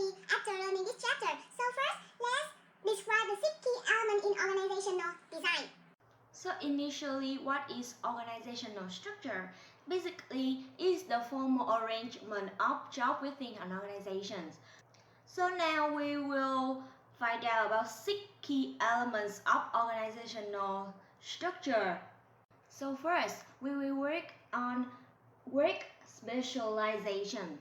quickly after learning this chapter. So first, let's describe the 6 key elements in organizational design. So initially, what is organizational structure? Basically, it's the formal arrangement of jobs within an organization. So now we will find out about 6 key elements of organizational structure. So first, we will work on work specialization.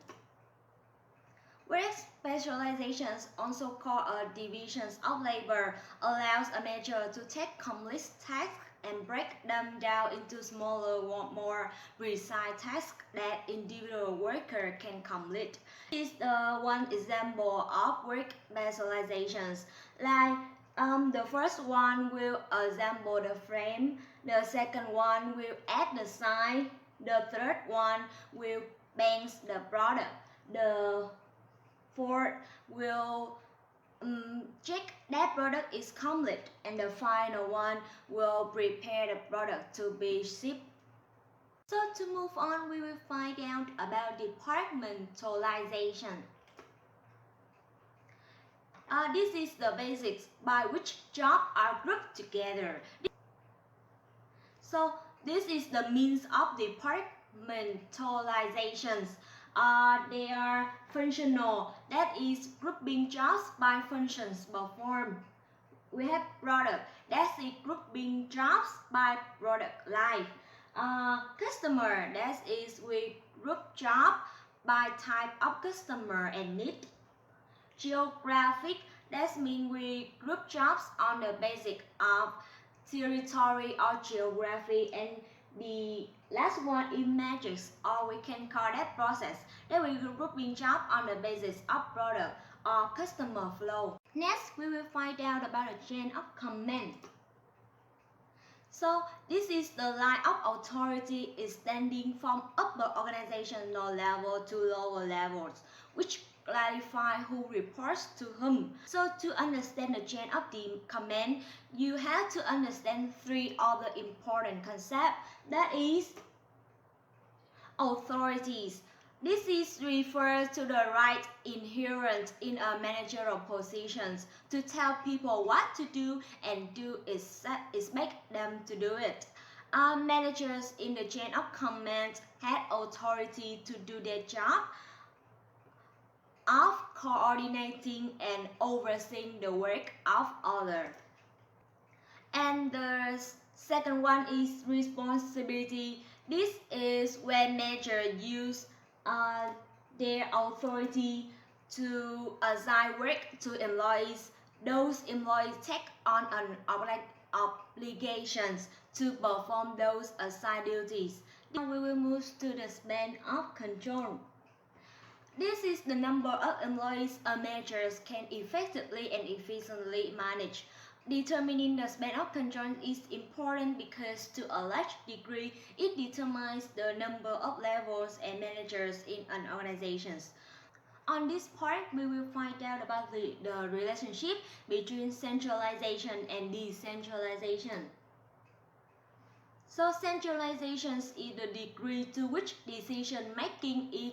Work specializations, also called divisions of labor, allows a manager to take complex tasks and break them down into smaller, more precise tasks that individual worker can complete. This is one example of work specializations. Like the first one will assemble the frame, the second one will add the sign, the third one will bank the product, the fourth will check that product is complete, and the final one will prepare the product to be shipped. So to move on, we will find out about departmentalization. This is the basics by which jobs are grouped together. So this is the means of departmentalizations. They are functional, that is grouping jobs by functions performed. We have product, that is grouping jobs by product life. Customer, that is we group job by type of customer and need. Geographic, that means we group jobs on the basis of territory or geography, and the last one is matrix, or we can call that process, that we grouping job on the basis of product or customer flow. Next, we will find out about the chain of command. So this is the line of authority extending from upper organizational level to lower levels, which clarify who reports to whom. So to understand the chain of the command, you have to understand 3 other important concepts, that is authorities. This is refers to the right inherent in a managerial positions to tell people what to do and do expect them to do it. Managers in the chain of command had authority to do their job of coordinating and overseeing the work of others. And the second one is responsibility. This is when managers use their authority to assign work to employees. Those employees take on an obligations to perform those assigned duties. Now we will move to the span of control. This is the number of employees a manager can effectively and efficiently manage. Determining the span of control is important because to a large degree it determines the number of levels and managers in an organization. On this part, we will find out about the relationship between centralization and decentralization. So centralization is the degree to which decision making is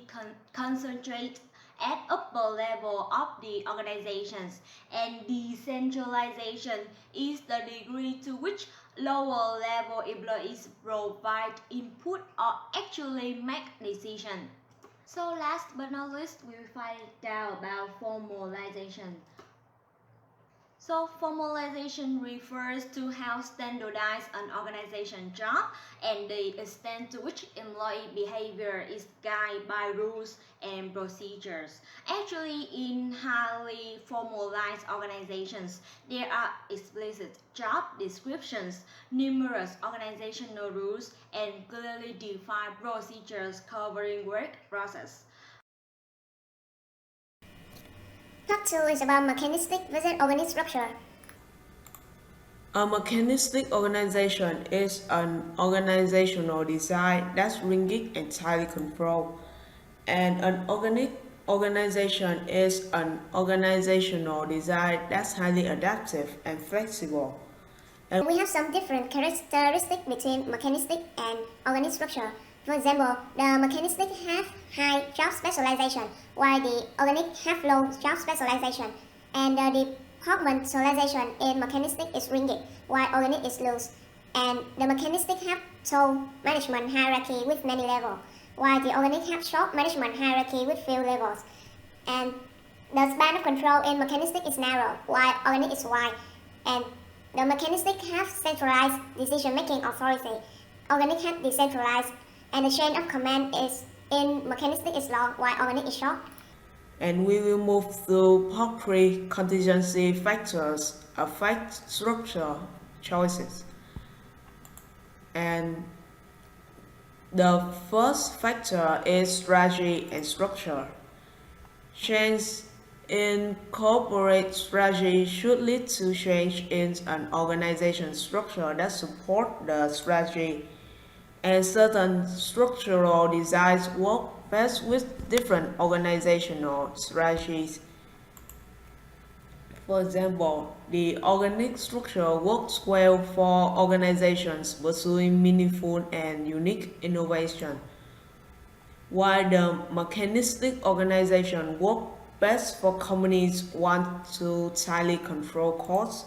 concentrated at upper level of the organizations, and decentralization is the degree to which lower level employees provide input or actually make decisions. So last but not least, we will find out about formalization. So formalization refers to how standardized an organization job and the extent to which employee behavior is guided by rules and procedures. Actually, in highly formalized organizations, there are explicit job descriptions, numerous organizational rules, and clearly defined procedures covering work process. Part 2 is about mechanistic versus organic structure. A mechanistic organization is an organizational design that's rigid and tightly controlled, and an organic organization is an organizational design that's highly adaptive and flexible. And we have some different characteristics between mechanistic and organic structure. For example, the mechanistic have high job specialization, while the organic have low job specialization, and the departmentalization in mechanistic is rigid, while organic is loose. And the mechanistic have tall management hierarchy with many levels, while the organic have short management hierarchy with few levels. And the span of control in mechanistic is narrow, while organic is wide. And the mechanistic have centralized decision-making authority, organic have decentralized, and the chain of command is in mechanistic is long, while organic is short. And we will move through part 3 contingency factors affect structure choices. And the first factor is strategy and structure. Change in corporate strategy should lead to change in an organization structure that support the strategy, and certain structural designs work best with different organizational strategies. For example, the organic structure works well for organizations pursuing meaningful and unique innovation, while the mechanistic organization works best for companies want to tightly control costs.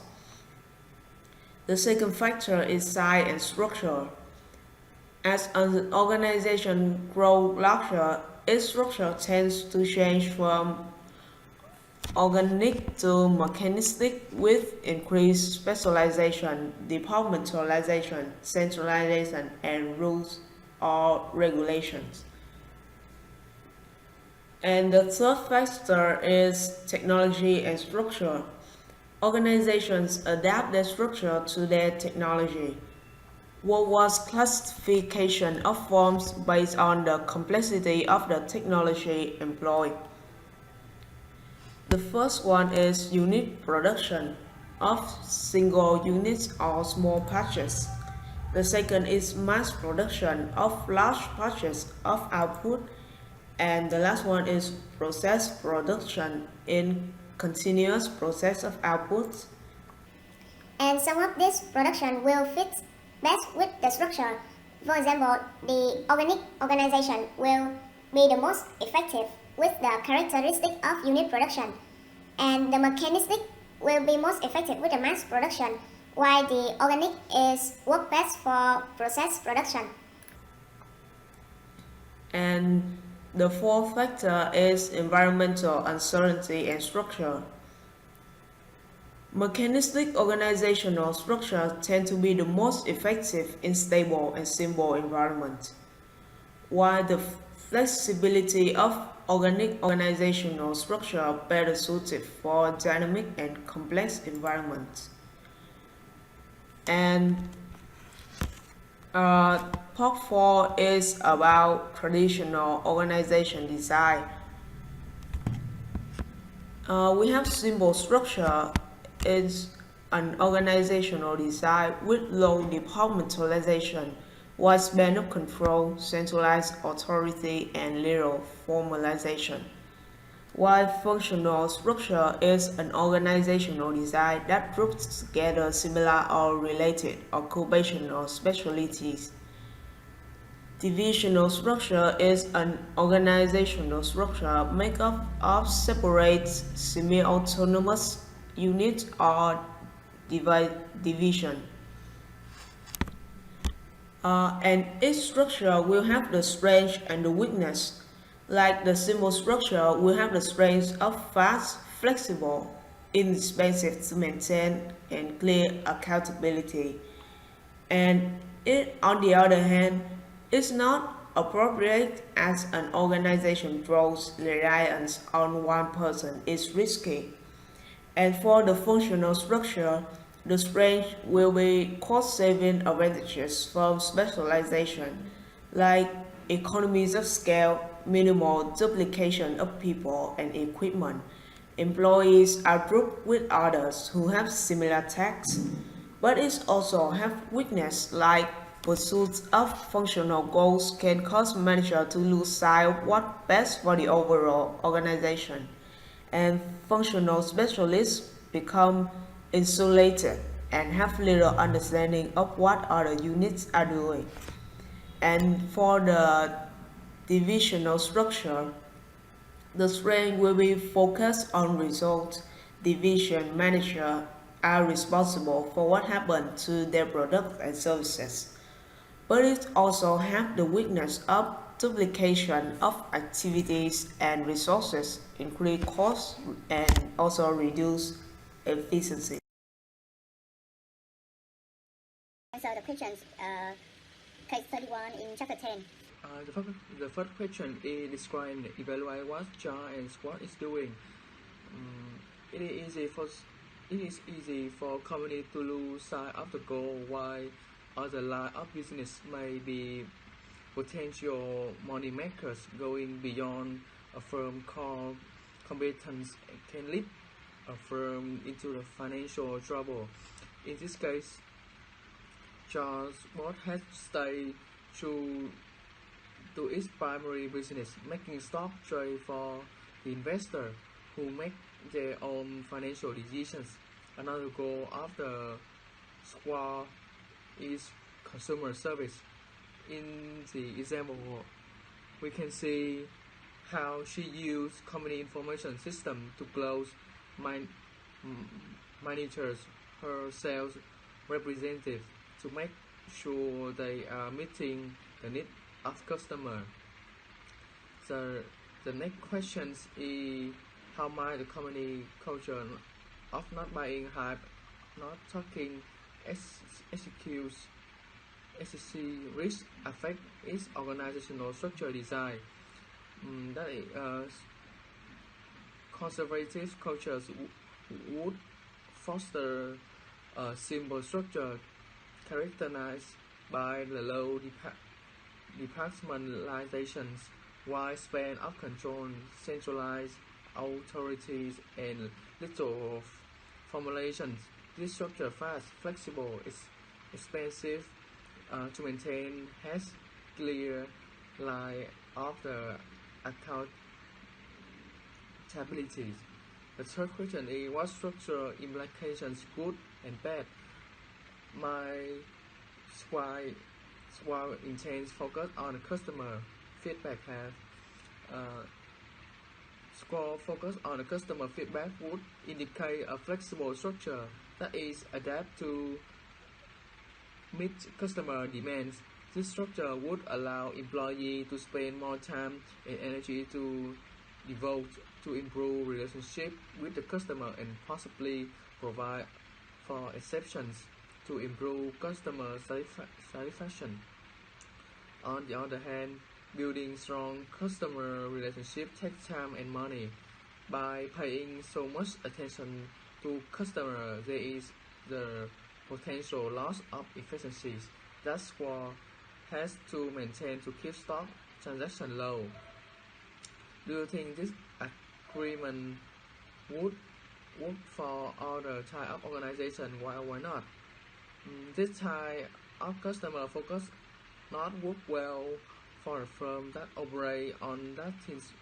The second factor is size and structure. As an organization grows larger, its structure tends to change from organic to mechanistic with increased specialization, departmentalization, centralization, and rules or regulations. And the third factor is technology and structure. Organizations adapt their structure to their technology. Worldwide classification of firms based on the complexity of the technology employed. The first one is unit production of single units or small patches. The second is mass production of large patches of output. And the last one is process production in continuous process of outputs. And some of this production will fit best with the structure. For example, the organic organization will be the most effective with the characteristic of unit production, and the mechanistic will be most effective with the mass production, while the organic is work best for process production. And the fourth factor is environmental uncertainty and structure. Mechanistic organizational structures tend to be the most effective in stable and simple environments, while the flexibility of organic organizational structure are better suited for dynamic and complex environments. And part 4 is about traditional organization design. We have simple structure is an organizational design with low departmentalization, wide span of control, centralized authority, and little formalization. While functional structure is an organizational design that groups together similar or related occupational specialties. Divisional structure is an organizational structure made up of separate semi-autonomous units or division. And each structure will have the strength and the weakness. Like the simple structure will have the strength of fast, flexible, inexpensive to maintain, and clear accountability. And it, on the other hand, is not appropriate as an organization draws reliance on one person is risky. And for the functional structure, the strength will be cost-saving advantages from specialization, like economies of scale, minimal duplication of people and equipment. Employees are grouped with others who have similar tasks, but it also have weakness like pursuit of functional goals can cause manager to lose sight of what's best for the overall organization, and functional specialists become insulated and have little understanding of what other units are doing. And for the divisional structure, the strength will be focused on results. Division manager are responsible for what happened to their products and services. But it also have the weakness of duplication of activities and resources, increase costs and also reduce efficiency. Answer the questions, case 31 in chapter 10. The first question is describe and evaluate what Jar and Squad is doing. It is easy for company to lose sight of the goal, while other line of business may be potential money makers. Going beyond a firm core competence can lead a firm into the financial trouble. In this case, Charles Watt has stayed true to its primary business, making stock trade for the investor who make their own financial decisions. Another goal of the squad is consumer service. In the example, we can see how she used company information system to close monitors her sales representatives to make sure they are meeting the needs of customer. The next question is how might the company culture of not buying hype, not talking, executes risk affect its organizational structure design. That is, conservative cultures would foster a simple structure characterized by the low departmentalizations, widespan of control, centralized authorities, and little formulations. This structure fast, flexible, expensive to maintain, has clear line of the accountabilities. The third question is what structural implications good and bad? My squad intends focus on the customer feedback have score focus on the customer feedback would indicate a flexible structure that is adapt to meet customer demands. This structure would allow employees to spend more time and energy to devote to improve relationship with the customer and possibly provide for exceptions to improve customer satisfaction. On the other hand, building strong customer relationships takes time and money. By paying so much attention to customer, there is the potential loss of efficiencies. That's why has to maintain to keep stock transaction low. Do you think this agreement would work for other type of organization? Why not? This type of customer focus not work well for a firm that operate on that things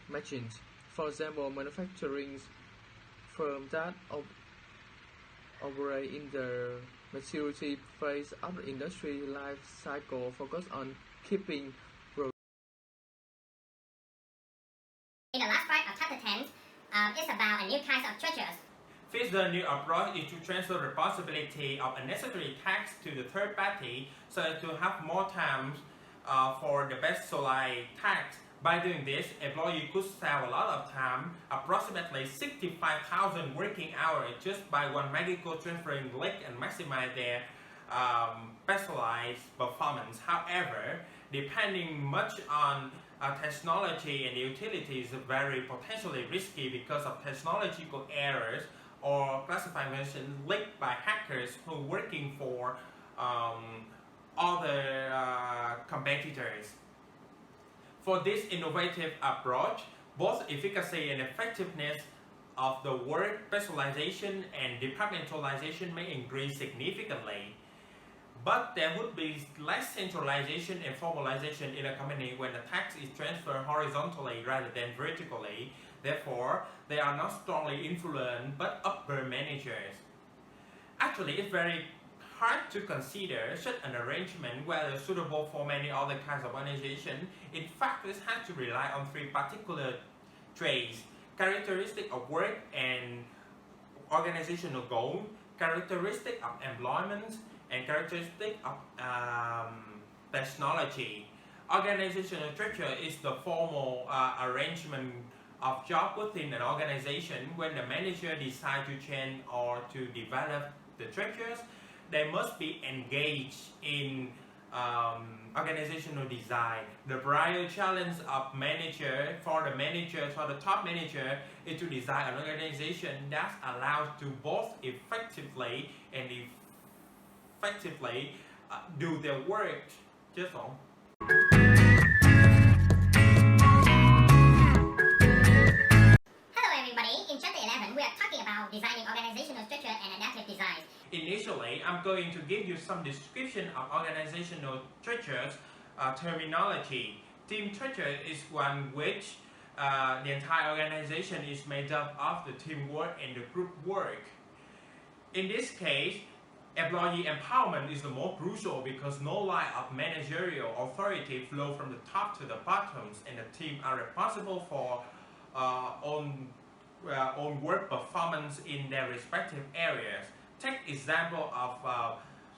machines. For example, manufacturing firm that operate in the maturity phase of the industry life cycle focus on keeping growth. In the last part of chapter 10, it's about a new kind of treasures. First, the new approach is to transfer responsibility of unnecessary tasks to the third party so as to have more time for the specialized tasks. By doing this, employees could save a lot of time, approximately 65,000 working hours just by one magical transferring link and maximize their specialized performance. However, depending much on technology and utilities is very potentially risky because of technological errors or classification leaked by hackers who are working for other competitors. For this innovative approach, both efficacy and effectiveness of the work specialization and departmentalization may increase significantly. But there would be less centralization and formalization in a company when the task is transferred horizontally rather than vertically. Therefore, they are not strongly influenced but upper managers. Actually, it's very hard to consider such an arrangement whether suitable for many other kinds of organization. In fact, this has to rely on three particular traits: characteristic of work and organizational goal, characteristic of employment, and characteristic of technology. Organizational structure is the formal arrangement of job within an organization. When the manager decides to change or to develop the structures, they must be engaged in organizational design. The prior challenge of the top manager is to design an organization that allows to both effectively do their work. Just all. Hello everybody, in chapter 11 we are talking about designing organizational structure and adaptive design. Initially, I'm going to give you some description of organizational structures terminology. Team structure is one which the entire organization is made up of the teamwork and the group work. In this case, employee empowerment is the more crucial because no line of managerial authority flow from the top to the bottoms, and the team are responsible for own work performance in their respective areas. Take example of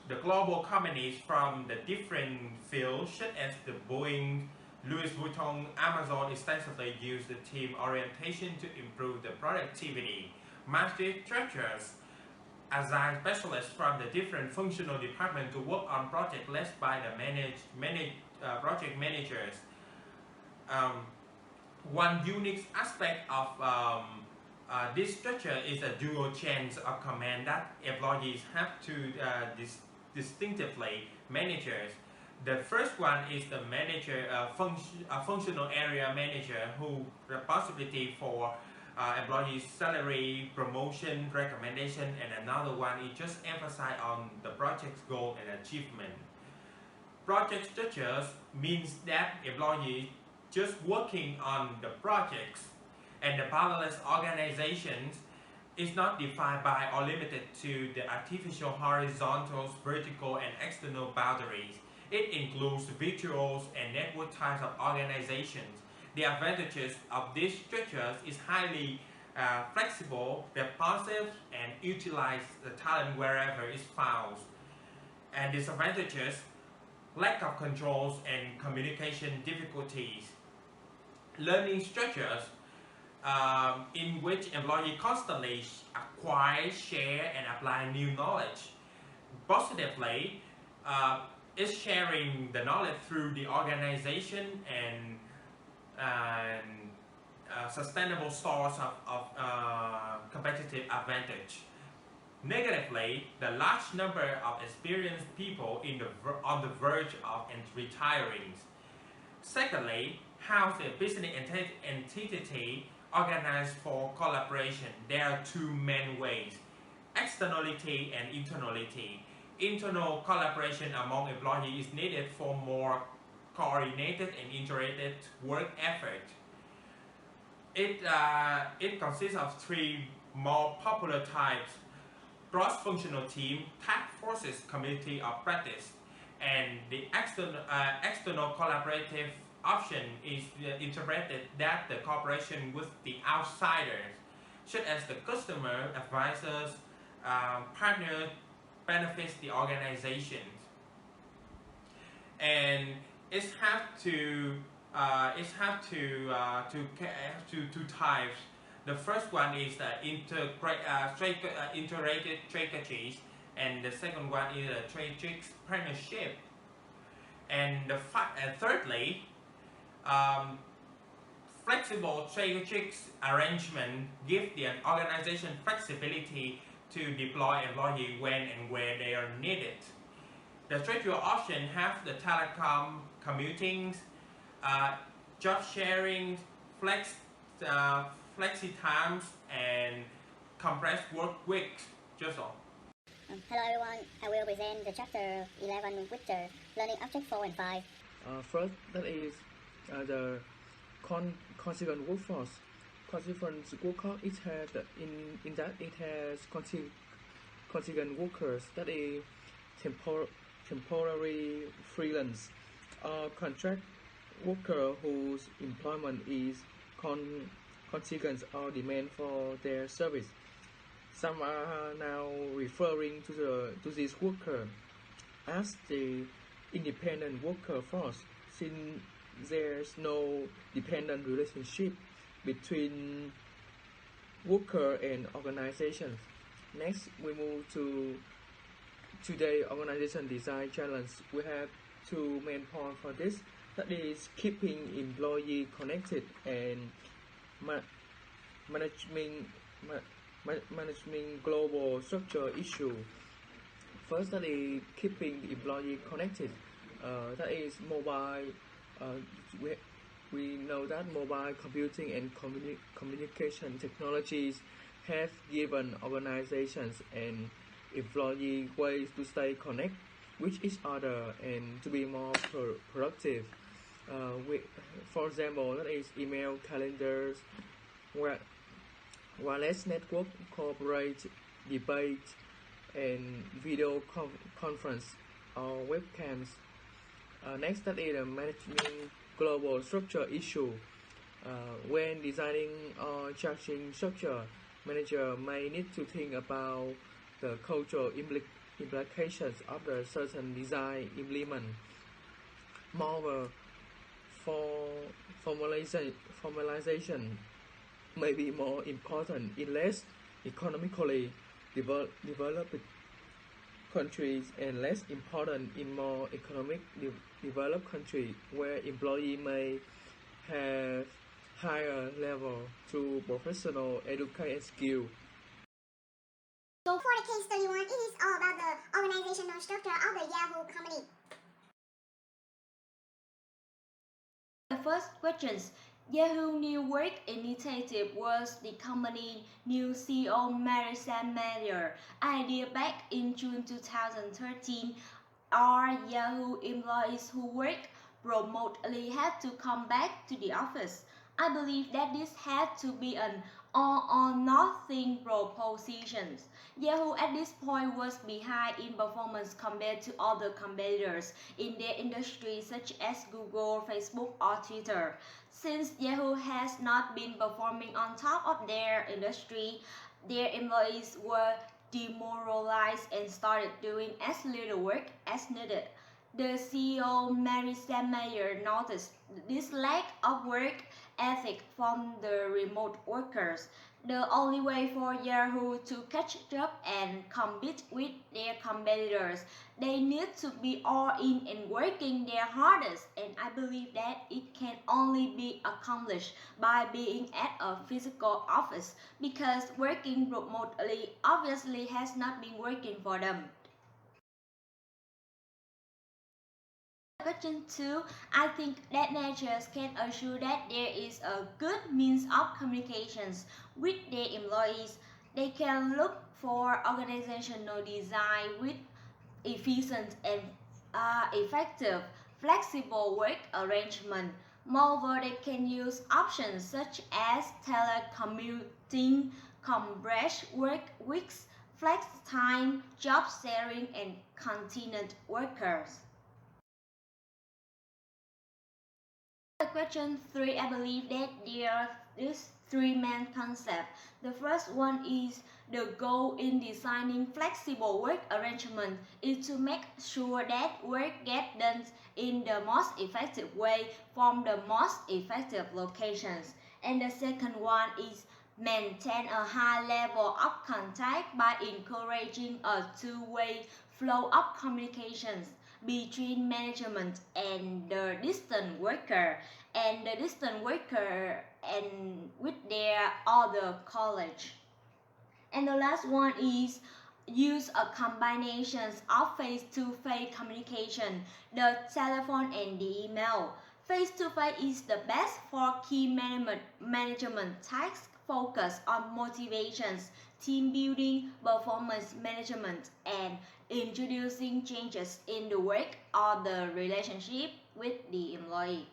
the global companies from the different fields, such as the Boeing, Louis Vuitton, Amazon extensively use the team orientation to improve the productivity. Master structures assign specialists from the different functional departments to work on projects led by the project managers. One unique aspect of this structure is a dual chains of command that employees have to distinctively managers. The first one is the manager, functional area manager, who responsibility for employees' salary, promotion, recommendation, and another one is just emphasize on the project's goal and achievement. Project structures means that employees just working on the projects, and the parallel organizations is not defined by or limited to the artificial horizontal, vertical, and external boundaries. It includes virtual and network types of organizations. The advantages of these structures is highly flexible, responsive, and utilize the talent wherever it's found. And disadvantages: lack of controls and communication difficulties. Learning structures in which employees constantly acquire, share, and apply new knowledge. Positively, is sharing the knowledge through the organization and sustainable source of competitive advantage. Negatively, the large number of experienced people on the verge of retiring. Secondly, how the business entity organized for collaboration. There are two main ways: externality and internality. Internal collaboration among employees is needed for more coordinated and integrated work effort. It consists of three more popular types: cross-functional team, task forces, community of practice. And the external collaborative option is interpreted that the cooperation with the outsiders, such as the customer, advisors, partners, benefits the organization. And it has two types. The first one is the integrated strategies, and the second one is a strategic partnership. And thirdly, flexible strategic arrangement give the organization flexibility to deploy employees when and where they are needed. The structural option have the telecom, commuting, job sharing, flexi times, and compressed work weeks. Just all. Hello everyone, I will present the chapter 11 with the learning object 4 and 5. First, that is the consequent workforce. Consequent workforce, it has in that it has consequent workers. That is temporary freelance or contract worker whose employment is contingent or demand for their service. Some are now referring to this worker as the independent worker force, since there's no dependent relationship between worker and organizations. Next, we move to today organization design challenge. We have two main points for this. That is keeping employee connected and managing global structure issue. First, that is keeping employee connected. That is mobile. Uh, we know that mobile computing and communication technologies have given organizations and employees ways to stay connected with each other and to be more productive. For example, that is email, calendars, wireless network, corporate debate, and video conference or webcams. Next, that is managing global structure issue. When designing or charging structure, manager may need to think about the cultural implications of the certain design implement. Moreover, formalization may be more important in less economically developed countries and less important in more economic developed countries where employees may have higher level through professional education skill. So for the case study 1, it is all about the organizational structure of the Yahoo company. The first questions. Yahoo New Work Initiative was the company's new CEO Mary Sam Mayer idea back in June 2013. All Yahoo employees who work remotely had to come back to the office. I believe that this had to be an all or nothing proposition. Yahoo at this point was behind in performance compared to other competitors in their industry such as Google, Facebook, or Twitter. Since Yahoo has not been performing on top of their industry, their employees were demoralized and started doing as little work as needed. The CEO Mary Sam Mayer noticed this lack of work ethic from the remote workers. The only way for Yahoo to catch up and compete with their competitors, they need to be all in and working their hardest, and I believe that it can only be accomplished by being at a physical office, because working remotely obviously has not been working for them. Question 2. I think that managers can assure that there is a good means of communications with their employees. They can look for organizational design with efficient and effective, flexible work arrangement. Moreover, they can use options such as telecommuting, compressed work weeks, flex time, job sharing, and continent workers. Question 3, I believe that there is three main concepts. The first one is the goal in designing flexible work arrangement is to make sure that work gets done in the most effective way from the most effective locations. And the second one is maintain a high level of contact by encouraging a two-way flow of communications between management and the distant worker, and the distant worker and with their other colleagues. And the last one is use a combination of face-to-face communication, the telephone and the email. Face-to-face is the best for key management tasks focused on motivations, team building, performance management, and introducing changes in the work or the relationship with the employee.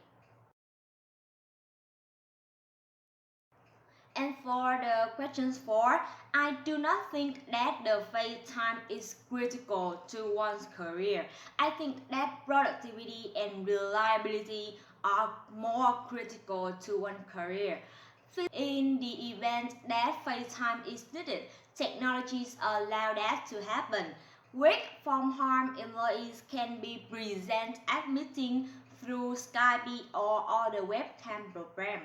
And for the questions 4, I do not think that the face time is critical to one's career. I think that productivity and reliability are more critical to one's career. In the event that face time is needed, technologies allow that to happen. Work from home employees can be present at meeting through Skype or other webcam program.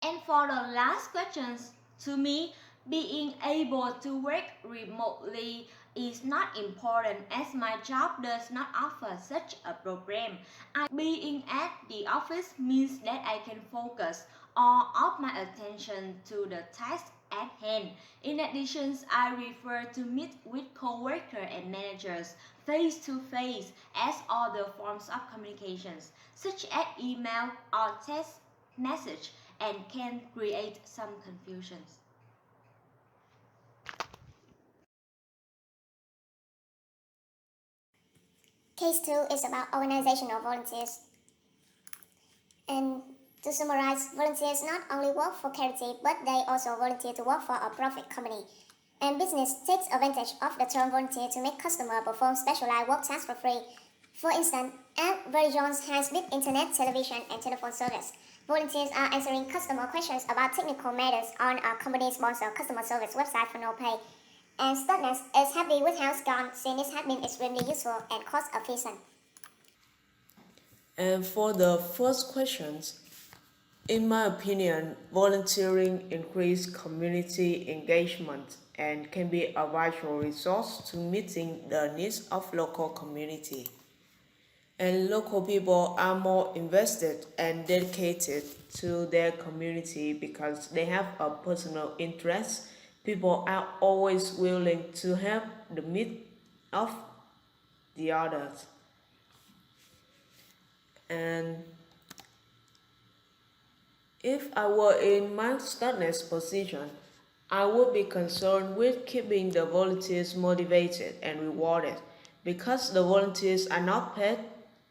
And for the last questions, to me, being able to work remotely is not important as my job does not offer such a program. Being at the office means that I can focus all of my attention to the task at hand. In addition, I prefer to meet with coworkers and managers face to face as other forms of communications, such as email or text message, and can create some confusions. Case 2 is about organizational volunteers. And to summarize, volunteers not only work for charity, but they also volunteer to work for a profit company. And business takes advantage of the term volunteer to make customers perform specialized work tasks for free. For instance, at Verizon's high-speed internet, television, and telephone service, volunteers are answering customer questions about technical matters on a company-sponsored customer service website for no pay. And Stuntness is happy with how it's gone, since it has been extremely useful and cost-efficient. And for the first questions, in my opinion, volunteering increases community engagement and can be a vital resource to meeting the needs of local community. And local people are more invested and dedicated to their community because they have a personal interest. People are always willing to help the needs of the others. And if I were in my Stuntness position, I would be concerned with keeping the volunteers motivated and rewarded because the volunteers are not paid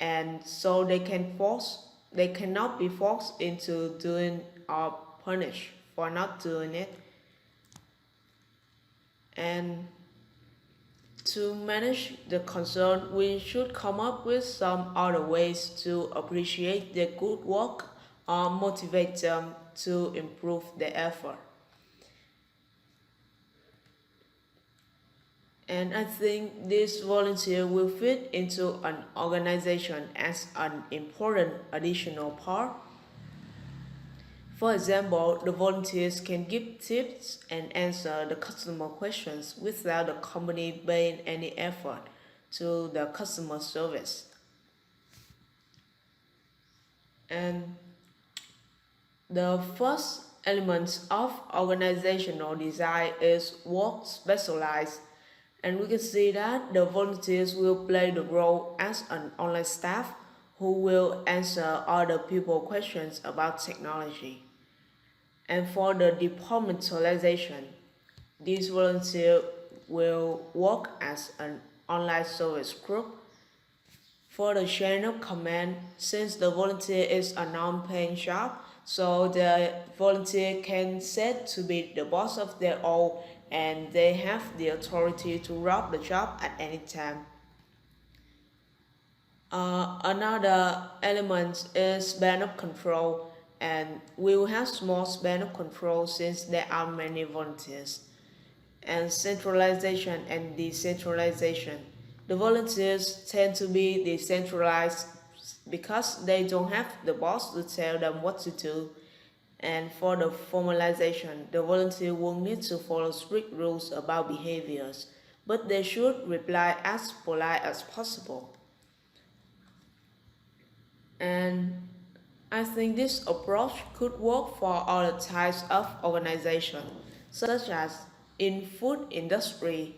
and so they cannot be forced into doing or punished for not doing it. And to manage the concern, we should come up with some other ways to appreciate their good work or motivate them to improve their effort. And I think this volunteer will fit into an organization as an important additional part. For example, the volunteers can give tips and answer the customer questions without the company paying any effort to the customer service. And the first element of organizational design is work specialized, and we can see that the volunteers will play the role as an online staff who will answer other people's questions about technology. And for the departmentalization, these volunteers will work as an online service group. For the chain of command, since the volunteer is a non-paying job, so the volunteer can set to be the boss of their own and they have the authority to rob the job at any time. Another element is span of control, and we will have small span of control since there are many volunteers. And centralization and decentralization. The volunteers tend to be decentralized because they don't have the boss to tell them what to do. And for the formalization, the volunteer will need to follow strict rules about behaviors, but they should reply as polite as possible. And I think this approach could work for other types of organization, such as in food industry.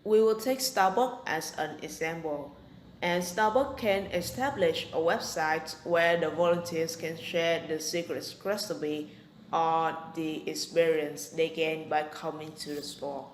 We will take Starbucks as an example. And Starbucks can establish a website where the volunteers can share the secret recipe or the experience they gain by coming to the store.